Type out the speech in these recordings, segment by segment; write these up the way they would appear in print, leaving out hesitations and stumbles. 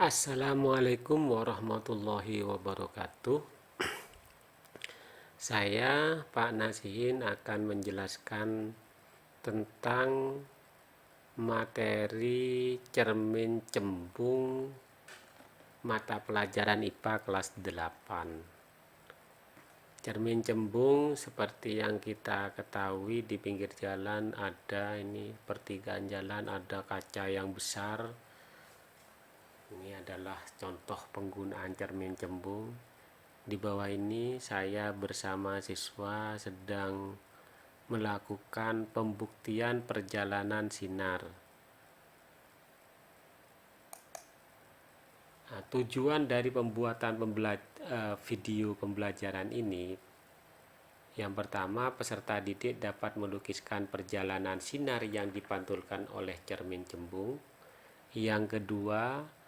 Assalamualaikum warahmatullahi wabarakatuh. Saya Pak Nasihin akan menjelaskan tentang materi cermin cembung mata pelajaran IPA kelas 8. Cermin cembung seperti yang kita ketahui, di pinggir jalan ada ini pertigaan jalan, ada kaca yang besar. Ini adalah contoh penggunaan cermin cembung. Di bawah ini saya bersama siswa sedang melakukan pembuktian perjalanan sinar. Nah, tujuan dari pembuatan video pembelajaran ini, yang pertama, peserta didik dapat melukiskan perjalanan sinar yang dipantulkan oleh cermin cembung. Yang kedua,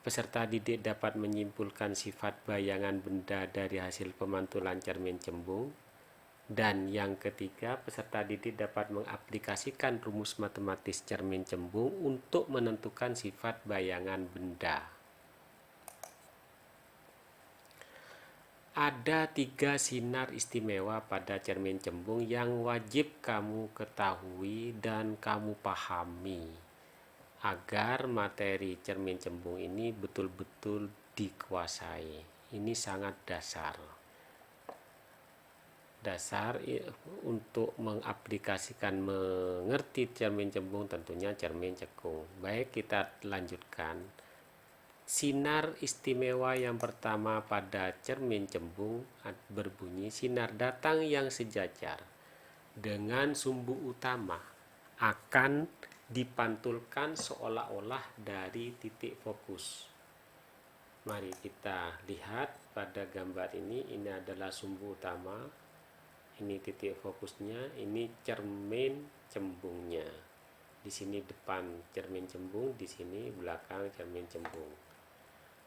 peserta didik dapat menyimpulkan sifat bayangan benda dari hasil pemantulan cermin cembung. Dan yang ketiga, peserta didik dapat mengaplikasikan rumus matematis cermin cembung untuk menentukan sifat bayangan benda. Ada 3 sinar istimewa pada cermin cembung yang wajib kamu ketahui dan kamu pahami agar materi cermin cembung ini betul-betul dikuasai. Ini sangat dasar untuk mengaplikasikan mengerti cermin cembung, tentunya cermin cekung. Baik, kita lanjutkan. Sinar istimewa yang pertama pada cermin cembung berbunyi sinar datang yang sejajar dengan sumbu utama akan dipantulkan seolah-olah dari titik fokus. Mari kita lihat pada gambar ini adalah sumbu utama, ini titik fokusnya, ini cermin cembungnya. Di sini depan cermin cembung, di sini belakang cermin cembung.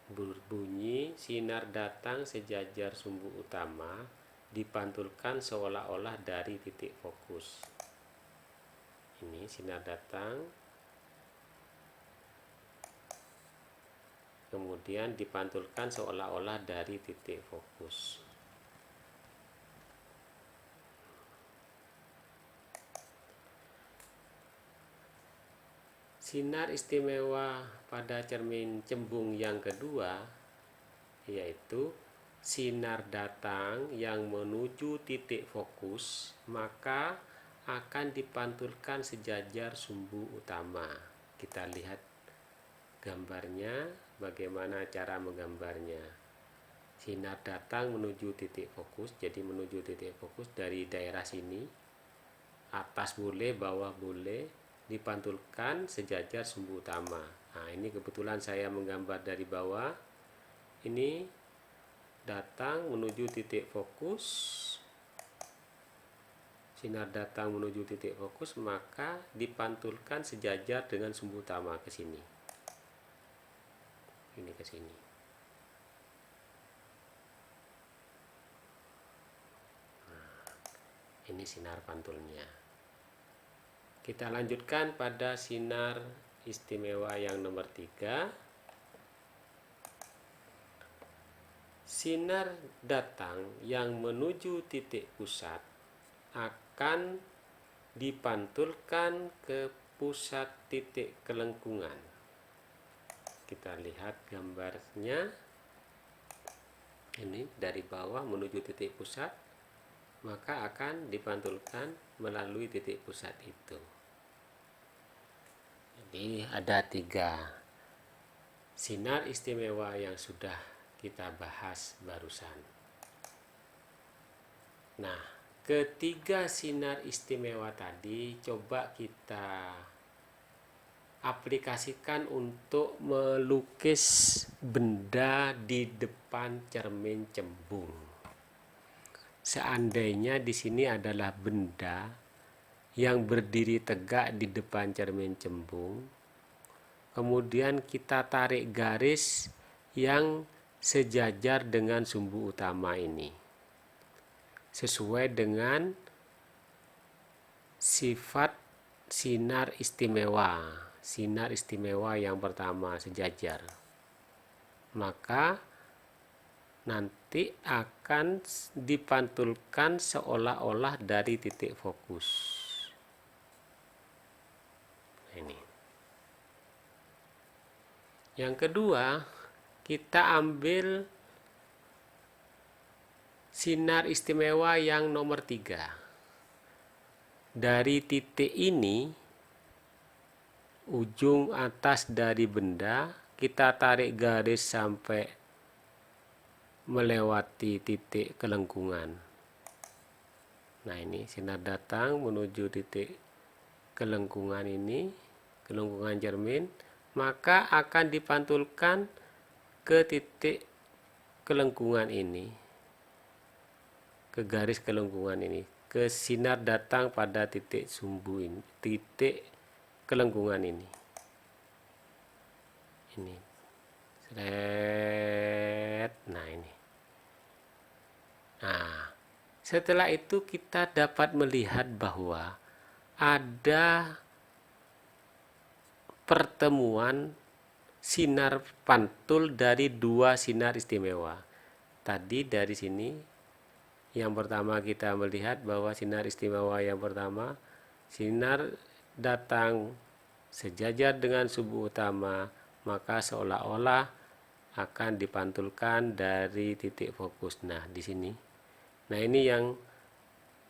Berbunyi sinar datang sejajar sumbu utama dipantulkan seolah-olah dari titik fokus. Ini sinar datang, kemudian dipantulkan seolah-olah dari titik fokus. Sinar istimewa pada cermin cembung yang kedua yaitu sinar datang yang menuju titik fokus, maka akan dipantulkan sejajar sumbu utama. Kita lihat gambarnya, bagaimana cara menggambarnya. Sinar datang menuju titik fokus, jadi menuju titik fokus dari daerah sini, atas boleh, bawah boleh, dipantulkan sejajar sumbu utama. Nah, ini kebetulan saya menggambar dari bawah. Ini datang menuju titik fokus, sinar datang menuju titik fokus, maka dipantulkan sejajar dengan sumbu utama ke sini. Ini ke sini. Nah, ini sinar pantulnya. Kita lanjutkan pada sinar istimewa yang nomor 3. Sinar datang yang menuju titik pusat akan dipantulkan ke pusat titik kelengkungan. Kita lihat gambarnya. Ini dari bawah menuju titik pusat, maka akan dipantulkan melalui titik pusat itu. Jadi ada 3 sinar istimewa yang sudah kita bahas barusan. Nah, ketiga sinar istimewa tadi coba kita aplikasikan untuk melukis benda di depan cermin cembung. Seandainya di sini adalah benda yang berdiri tegak di depan cermin cembung, kemudian kita tarik garis yang sejajar dengan sumbu utama ini, sesuai dengan sifat sinar istimewa. Sinar istimewa yang pertama sejajar. maka nanti akan dipantulkan seolah-olah dari titik fokus. Ini. Yang kedua, kita ambil sinar istimewa yang nomor 3. Dari titik ini, ujung atas dari benda, kita tarik garis sampai melewati titik kelengkungan. Nah, ini sinar datang menuju titik kelengkungan ini, kelengkungan cermin, maka akan dipantulkan ke titik kelengkungan ini, ke garis kelengkungan ini, ke sinar datang pada titik sumbu ini, titik kelengkungan ini. Ini. Nah, ini. Nah, setelah itu kita dapat melihat bahwa ada pertemuan sinar pantul dari 2 sinar istimewa. Tadi dari sini yang pertama kita melihat bahwa sinar istimewa yang pertama, sinar datang sejajar dengan sumbu utama, maka seolah-olah akan dipantulkan dari titik fokus. Nah, di sini. Nah, ini yang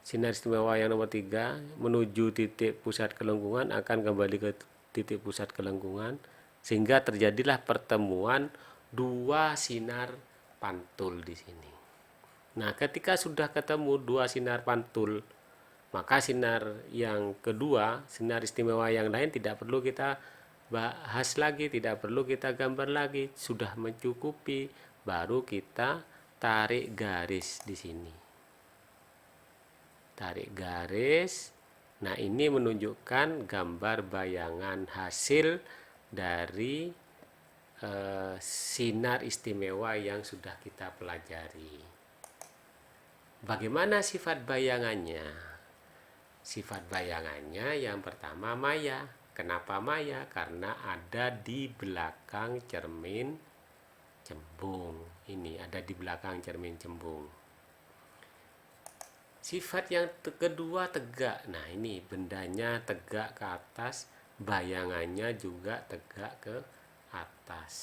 sinar istimewa yang nomor 3 menuju titik pusat kelengkungan akan kembali ke titik pusat kelengkungan, sehingga terjadilah pertemuan 2 sinar pantul di sini. Nah, ketika sudah ketemu 2 sinar pantul, maka sinar yang kedua, sinar istimewa yang lain tidak perlu kita bahas lagi, tidak perlu kita gambar lagi, sudah mencukupi. Baru kita tarik garis di sini. Tarik garis. Nah, ini menunjukkan gambar bayangan hasil dari sinar istimewa yang sudah kita pelajari. Bagaimana sifat bayangannya? Sifat bayangannya yang pertama maya. Kenapa maya? Karena ada di belakang cermin cembung. Ini ada di belakang cermin cembung. Sifat yang kedua tegak. Nah, ini bendanya tegak ke atas, bayangannya juga tegak ke atas.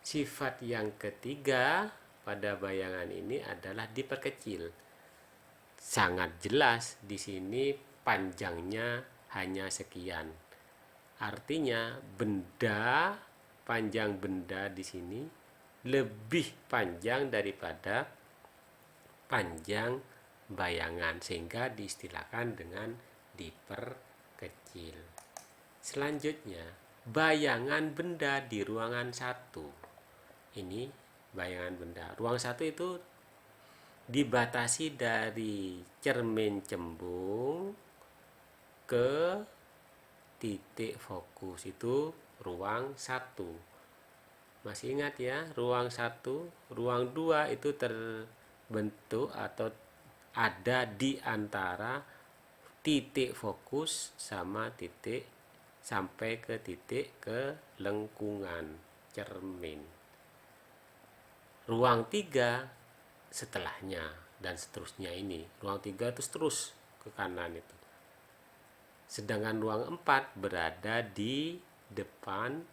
Sifat yang ketiga pada bayangan ini adalah diperkecil. Sangat jelas di sini panjangnya hanya sekian. Artinya benda, panjang benda di sini lebih panjang daripada panjang bayangan, sehingga diistilahkan dengan diperkecil. Selanjutnya, bayangan benda di ruangan 1. Ini bayangan benda. Ruang 1 itu dibatasi dari cermin cembung ke titik fokus, itu ruang 1. Masih ingat ya, ruang 1, ruang 2 itu terbentuk atau ada di antara titik fokus sama titik sampai ke titik kelengkungan cermin. Ruang 3 setelahnya dan seterusnya ini. Ruang 3 terus ke kanan itu. Sedangkan ruang 4 berada di depan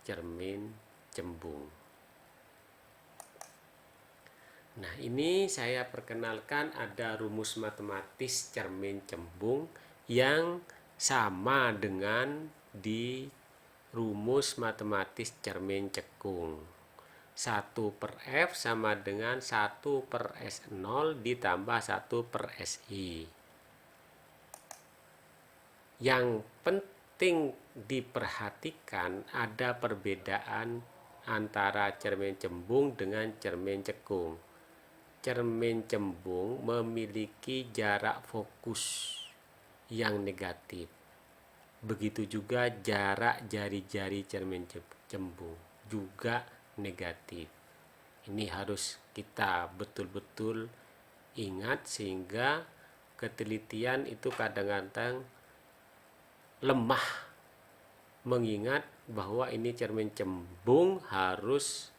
cermin cembung. Nah, ini saya perkenalkan ada rumus matematis cermin cembung yang sama dengan di rumus matematis cermin cekung. 1/F sama dengan 1/S0 ditambah 1/SI. Yang penting diperhatikan ada perbedaan antara cermin cembung dengan cermin cekung. Cermin cembung memiliki jarak fokus yang negatif. Begitu juga jarak jari-jari cermin cembung juga negatif. Ini harus kita betul-betul ingat, sehingga ketelitian itu kadang-kadang lemah mengingat bahwa ini cermin cembung harus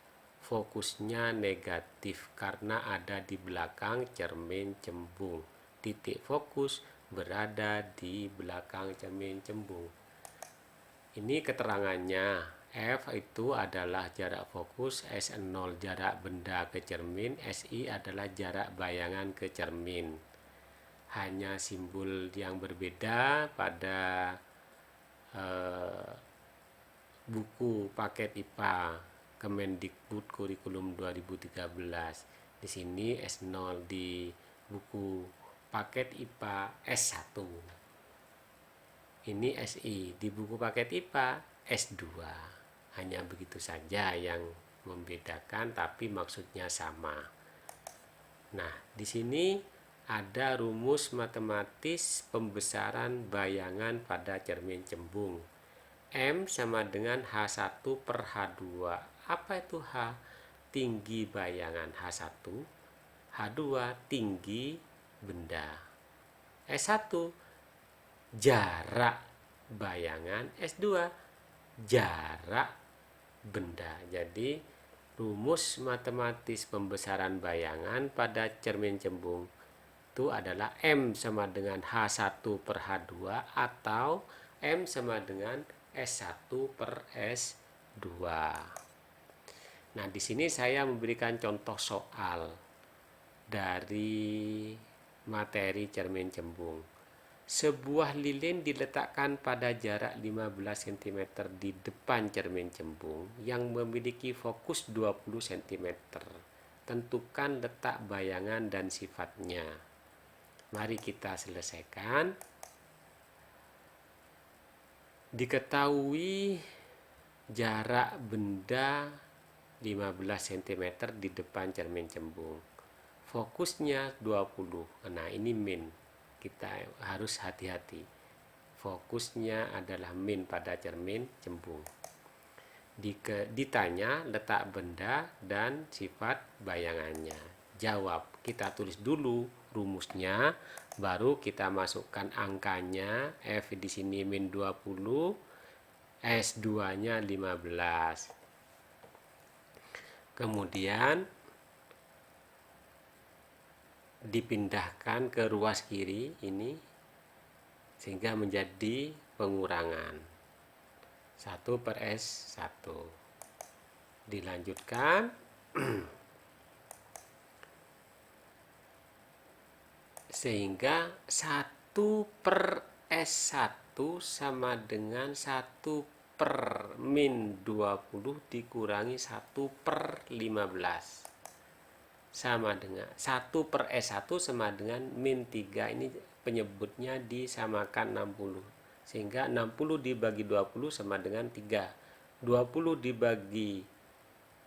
fokusnya negatif karena ada di belakang cermin cembung. Titik fokus berada di belakang cermin cembung. Ini keterangannya. F itu adalah jarak fokus, S0 jarak benda ke cermin, SI adalah jarak bayangan ke cermin. Hanya simbol yang berbeda pada buku paket IPA Kemendikbud Kurikulum 2013. Di sini S0 di buku paket IPA S1. Ini SI, di buku paket IPA S2. Hanya begitu saja yang membedakan, tapi maksudnya sama. Nah, di sini ada rumus matematis pembesaran bayangan pada cermin cembung. M sama dengan H1 per H2. Apa itu H? Tinggi bayangan H1. H2 tinggi benda. S1 jarak bayangan, S2 jarak benda. Jadi rumus matematis pembesaran bayangan pada cermin cembung itu adalah M sama dengan H1 per H2 atau M sama dengan S1 per S2. Nah, di sini saya memberikan contoh soal dari materi cermin cembung. Sebuah lilin diletakkan pada jarak 15 cm di depan cermin cembung yang memiliki fokus 20 cm. Tentukan letak bayangan dan sifatnya. Mari kita selesaikan. Diketahui jarak benda 15 cm di depan cermin cembung. Fokusnya 20. Nah, ini min. Kita harus hati-hati. Fokusnya adalah min pada cermin cembung. Ditanya letak benda dan sifat bayangannya. Jawab. Kita tulis dulu rumusnya, baru kita masukkan angkanya. F di sini min 20, S2-nya 15. Kemudian dipindahkan ke ruas kiri ini sehingga menjadi pengurangan 1 per S1. Dilanjutkan. Sehingga 1 per S1 sama dengan 1 per min 20 dikurangi 1 per 15. Sama dengan 1 per S1 sama dengan min 3. Ini penyebutnya disamakan 60. Sehingga 60 dibagi 20 sama dengan 3. 20 dibagi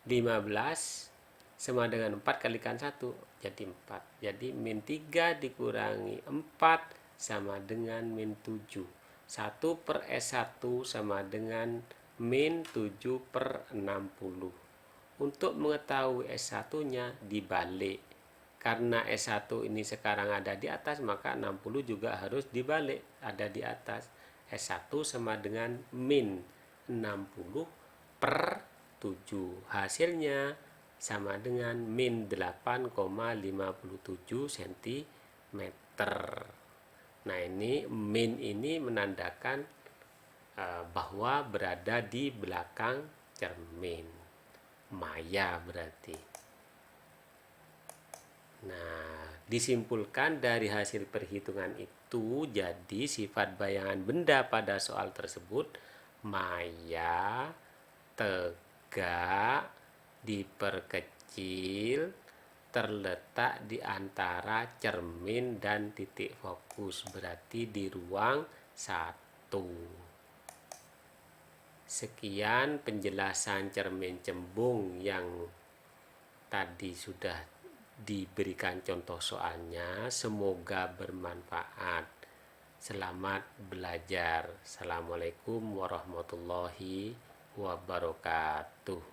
15 sama dengan 4 kalikan 1. Jadi 4. Jadi min 3 dikurangi 4 sama dengan min 7. 1 per S1 sama dengan min 7 per 60. Untuk mengetahui S1-nya dibalik. Karena S1 ini sekarang ada di atas, maka 60 juga harus dibalik, ada di atas. S1 sama dengan min 60 per 7. Hasilnya sama dengan min 8,57 cm. Nah, ini min ini menandakan bahwa berada di belakang cermin. Maya berarti. Nah, disimpulkan dari hasil perhitungan itu, jadi sifat bayangan benda pada soal tersebut maya, tegak, diperkecil, terletak di antara cermin dan titik fokus, berarti di ruang 1. Sekian penjelasan cermin cembung yang tadi sudah diberikan contoh soalnya. Semoga bermanfaat. Selamat belajar. Assalamualaikum warahmatullahi wabarakatuh.